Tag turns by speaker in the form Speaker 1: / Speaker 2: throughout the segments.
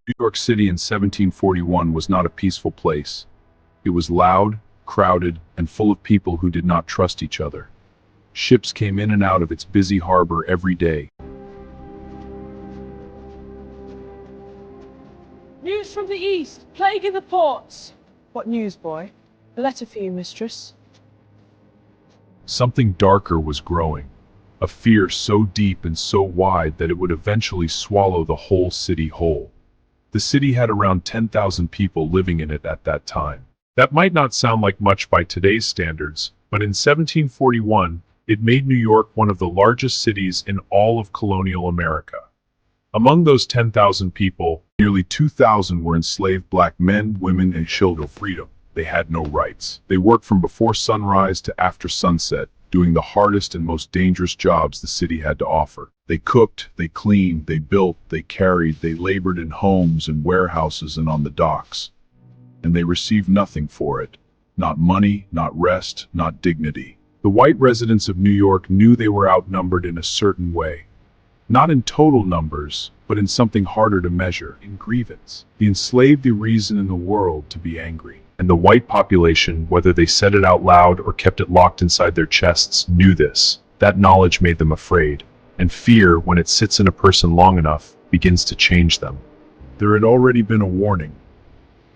Speaker 1: New York City in 1741 was not a peaceful place. It was loud, crowded, and full of people who did not trust each other. Ships came in and out of its busy harbor every day.
Speaker 2: News from the east, plague in the ports.
Speaker 3: What news, boy? A letter for you, mistress.
Speaker 1: Something darker was growing, a fear so deep and so wide that it would eventually swallow the whole city whole. The city had around 10,000 people living in it at that time. That might not sound like much by today's standards, but in 1741, it made New York one of the largest cities in all of colonial America. Among those 10,000 people, nearly 2,000 were enslaved black men, women, and children. Freedom. They had no rights. They worked from before sunrise to after sunset, doing the hardest and most dangerous jobs the city had to offer. They cooked, they cleaned, they built, they carried, they labored in homes and warehouses and on the docks. And they received nothing for it. Not money, not rest, not dignity. The white residents of New York knew they were outnumbered in a certain way. Not in total numbers, but in something harder to measure, in grievance. The enslaved the reason in the world to be angry. And the white population, whether they said it out loud or kept it locked inside their chests, knew this. That knowledge made them afraid. And fear, when it sits in a person long enough, begins to change them. There had already been a warning.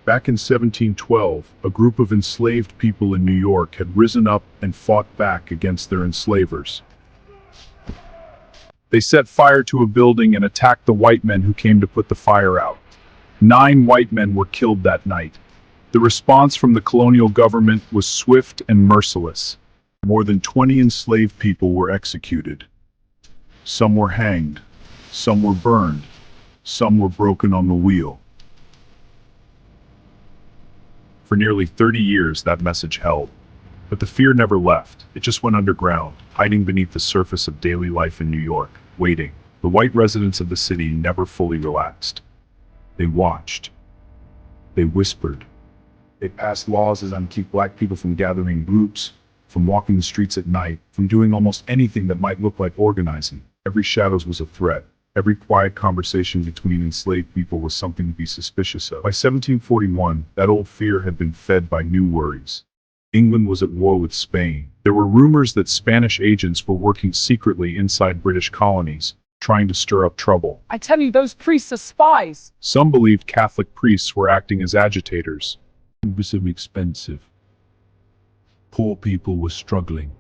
Speaker 1: Back in 1712, a group of enslaved people in New York had risen up and fought back against their enslavers. They set fire to a building and attacked the white men who came to put the fire out. 9 white men were killed that night. The response from the colonial government was swift and merciless. More than 20 enslaved people were executed. Some were hanged, some were burned, some were broken on the wheel. For nearly 30 years, that message held. But the fear never left. It just went underground, hiding beneath the surface of daily life in New York, waiting. The white residents of the city never fully relaxed. They watched. They whispered. They passed laws designed to keep black people from gathering in groups, from walking the streets at night, from doing almost anything that might look like organizing. Every shadow was a threat. Every quiet conversation between enslaved people was something to be suspicious of. By 1741, that old fear had been fed by new worries. England was at war with Spain. There were rumors that Spanish agents were working secretly inside British colonies, trying to stir up trouble.
Speaker 2: I tell you, those priests are spies.
Speaker 1: Some believed Catholic priests were acting as agitators. It was expensive. Poor people were struggling.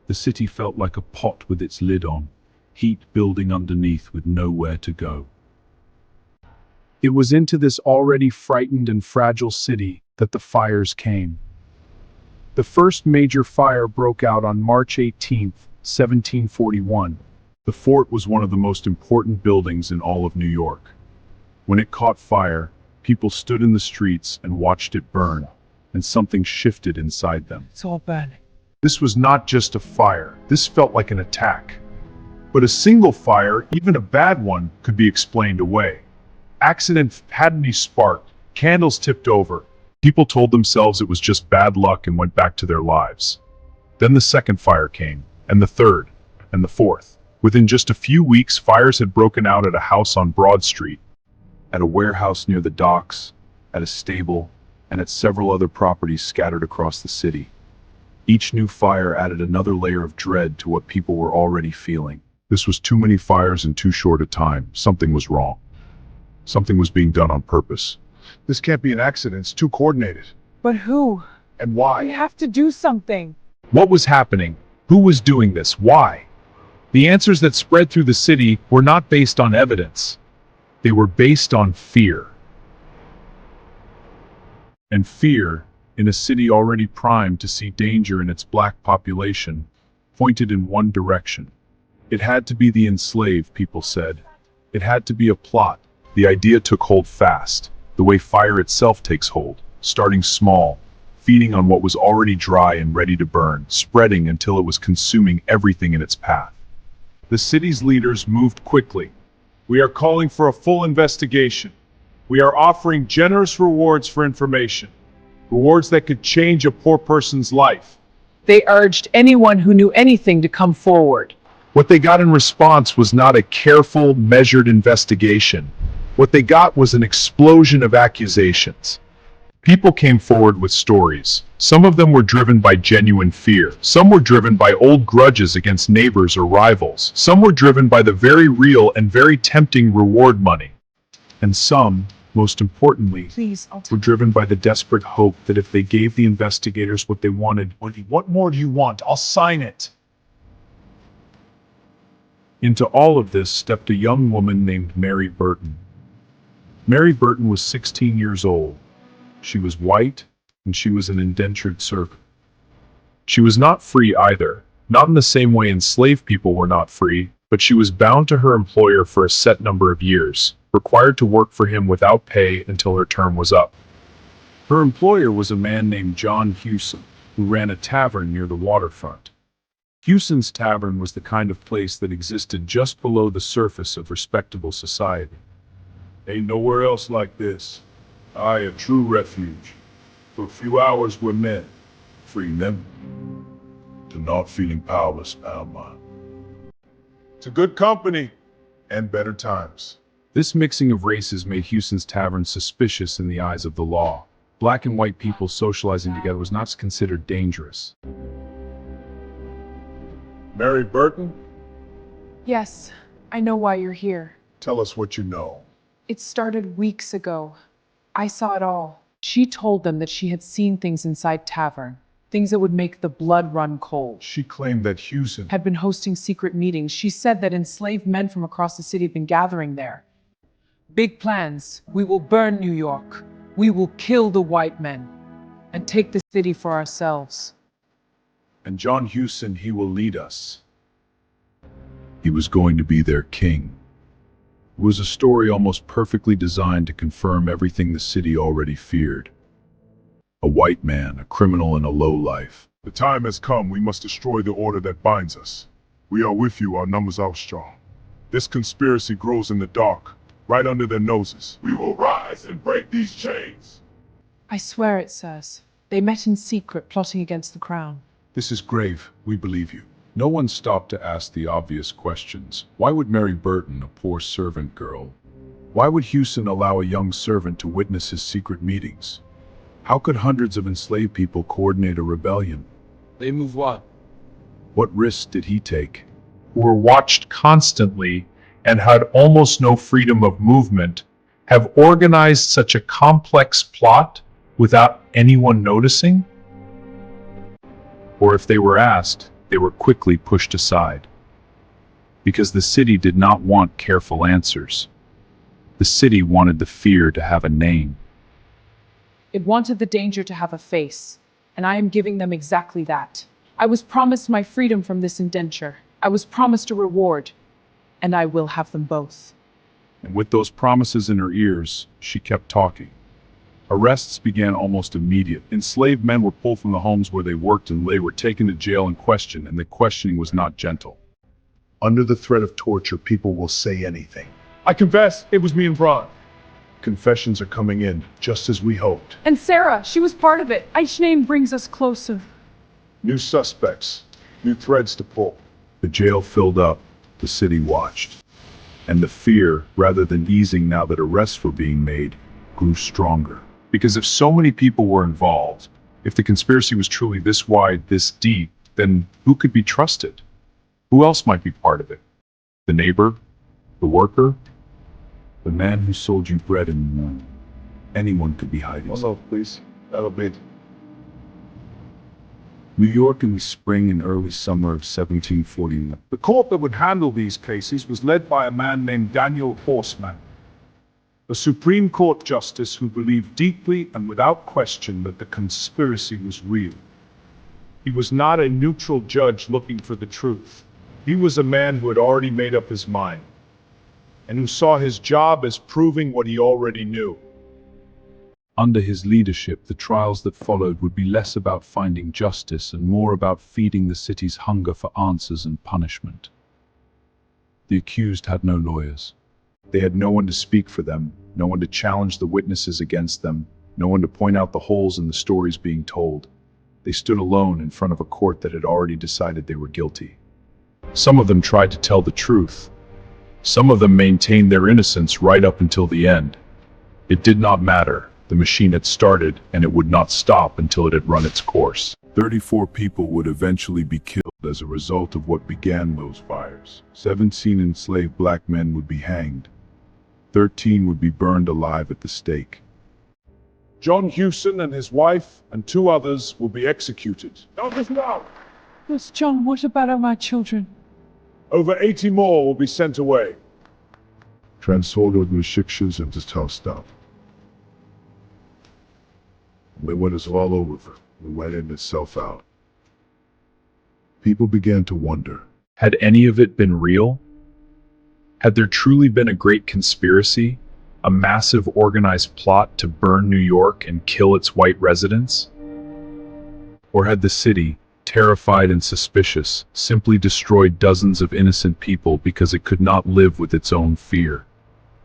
Speaker 1: The city felt like a pot with its lid on, heat building underneath with nowhere to go. It was into this already frightened and fragile city that the fires came. The first major fire broke out on March 18, 1741. The fort was one of the most important buildings in all of New York. When it caught fire, people stood in the streets and watched it burn, and something shifted inside them.
Speaker 3: It's all burning.
Speaker 1: This was not just a fire. This felt like an attack. But a single fire, even a bad one, could be explained away. Accident hadn't sparked, candles tipped over. People told themselves it was just bad luck and went back to their lives. Then the second fire came, and the third, and the fourth. Within just a few weeks, fires had broken out at a house on Broad Street, at a warehouse near the docks, at a stable, and at several other properties scattered across the city. Each new fire added another layer of dread to what people were already feeling. This was too many fires in too short a time. Something was wrong. Something was being done on purpose. This can't be an accident. It's too coordinated.
Speaker 3: But who?
Speaker 1: And why?
Speaker 3: We have to do something.
Speaker 1: What was happening? Who was doing this? Why? The answers that spread through the city were not based on evidence. They were based on fear. And fear, in a city already primed to see danger in its black population, pointed in one direction. It had to be the enslaved, people said. It had to be a plot. The idea took hold fast, the way fire itself takes hold, starting small, feeding on what was already dry and ready to burn, spreading until it was consuming everything in its path. The city's leaders moved quickly. We are calling for a full investigation. We are offering generous rewards for information. Rewards that could change a poor person's life.
Speaker 3: They urged anyone who knew anything to come forward.
Speaker 1: What they got in response was not a careful, measured investigation. What they got was an explosion of accusations. People came forward with stories. Some of them were driven by genuine fear. Some were driven by old grudges against neighbors or rivals. Some were driven by the very real and very tempting reward money. And some, most importantly,
Speaker 3: Please,
Speaker 1: were driven by the desperate hope that if they gave the investigators what they wanted, "What more do you want? I'll sign it." Into all of this stepped a young woman named Mary Burton. Mary Burton was 16 years old. She was white, and she was an indentured servant. She was not free either, not in the same way enslaved people were not free, but she was bound to her employer for a set number of years, required to work for him without pay until her term was up. Her employer was a man named John Hewson, who ran a tavern near the waterfront. Hewson's Tavern was the kind of place that existed just below the surface of respectable society. "Ain't nowhere else like this. Aye, a true refuge. For a few hours we're men, freeing them to not feeling powerless, pal mine. To good company and better times." This mixing of races made Hewson's Tavern suspicious in the eyes of the law. Black and white people socializing together was not considered dangerous. "Mary Burton,
Speaker 3: Yes, I know why you're here.
Speaker 1: tell us what you know."
Speaker 3: It started weeks ago. I saw it all. She told them that she had seen things inside Tavern, things that would make the blood run cold.
Speaker 1: She claimed that Hewson
Speaker 3: Had been hosting secret meetings. She said that enslaved men from across the city had been gathering there. Big plans. We will burn New York. We will kill the white men and take the city for ourselves.
Speaker 1: and John Hewson, he will lead us. He was going to be their king. It was a story almost perfectly designed to confirm everything the city already feared. A white man, a criminal, and a lowlife.
Speaker 4: The time has come. We must destroy the order that binds us. We are with you. Our numbers are strong. This conspiracy grows in the dark, right under their noses. We will rise and break these chains.
Speaker 3: I swear it, sirs. They met in secret, plotting against the crown.
Speaker 1: This is grave. We believe you. No one stopped to ask the obvious questions. Why would Mary Burton, a poor servant girl? Why would Hewson allow a young servant to witness his secret meetings? How could hundreds of enslaved people coordinate a rebellion?
Speaker 5: They move what?
Speaker 1: What risks did he take? Who were watched constantly and had almost no freedom of movement, have organized such a complex plot without anyone noticing? Or if they were asked, they were quickly pushed aside. Because the city did not want careful answers. The city wanted the fear to have a name.
Speaker 3: It wanted the danger to have a face, and I am giving them exactly that. I was promised my freedom from this indenture. I was promised a reward, and I will have them both.
Speaker 1: And with those promises in her ears, she kept talking. Arrests began almost immediate. Enslaved men were pulled from the homes where they worked and they were taken to jail and questioned, and the questioning was not gentle. Under the threat of torture, people will say anything.
Speaker 4: I confess, it was me and Braun.
Speaker 1: Confessions are coming in, just as we hoped.
Speaker 3: And Sarah, she was part of it. Each name brings us closer.
Speaker 4: New suspects, new threads to pull.
Speaker 1: The jail filled up, the city watched. And the fear, rather than easing now that arrests were being made, grew stronger. Because if so many people were involved, if the conspiracy was truly this wide, this deep, then who could be trusted? Who else might be part of it? The neighbor? The worker? The man who sold you bread in the morning? Anyone could be hiding.
Speaker 4: One love, please. That'll be it.
Speaker 1: New York in the spring and early summer of 1749.
Speaker 4: The court that would handle these cases was led by a man named Daniel Horseman, a Supreme Court justice who believed deeply and without question that the conspiracy was real. He was not a neutral judge looking for the truth. He was a man who had already made up his mind, and who saw his job as proving what he already knew.
Speaker 1: Under his leadership, the trials that followed would be less about finding justice and more about feeding the city's hunger for answers and punishment. The accused had no lawyers. They had no one to speak for them, no one to challenge the witnesses against them, no one to point out the holes in the stories being told. They stood alone in front of a court that had already decided they were guilty. Some of them tried to tell the truth. Some of them maintained their innocence right up until the end. It did not matter. The machine had started, and it would not stop until it had run its course.
Speaker 4: 34 people would eventually be killed as a result of what began those fires. 17 enslaved black men would be hanged. 13 would be burned alive at the stake. John Hewson and his wife and 2 others will be executed. Not this now.
Speaker 3: Yes, John, what about all my children?
Speaker 4: Over 80 more will be sent away. Transported with shikshas and just tell stuff. When it was all over, we went in itself out. People began to wonder.
Speaker 1: Had any of it been real? Had there truly been a great conspiracy? A massive organized plot to burn New York and kill its white residents? Or had the city, terrified and suspicious, simply destroyed dozens of innocent people because it could not live with its own fear?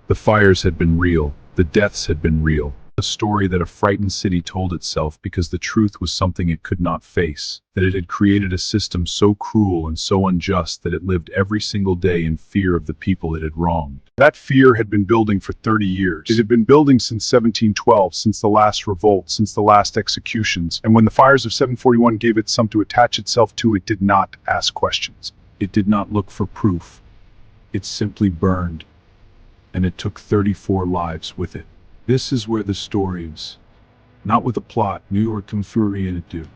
Speaker 1: The fires had been real, the deaths had been real. A story that a frightened city told itself because the truth was something it could not face, that it had created a system so cruel and so unjust that it lived every single day in fear of the people it had wronged. That fear had been building for 30 years. It had been building since 1712, since the last revolt, since the last executions, and when the fires of 741 gave it some to attach itself to, it did not ask questions. It did not look for proof. It simply burned, and it took 34 lives with it. This is where the story is. Not with a plot, New York and Fury in it do.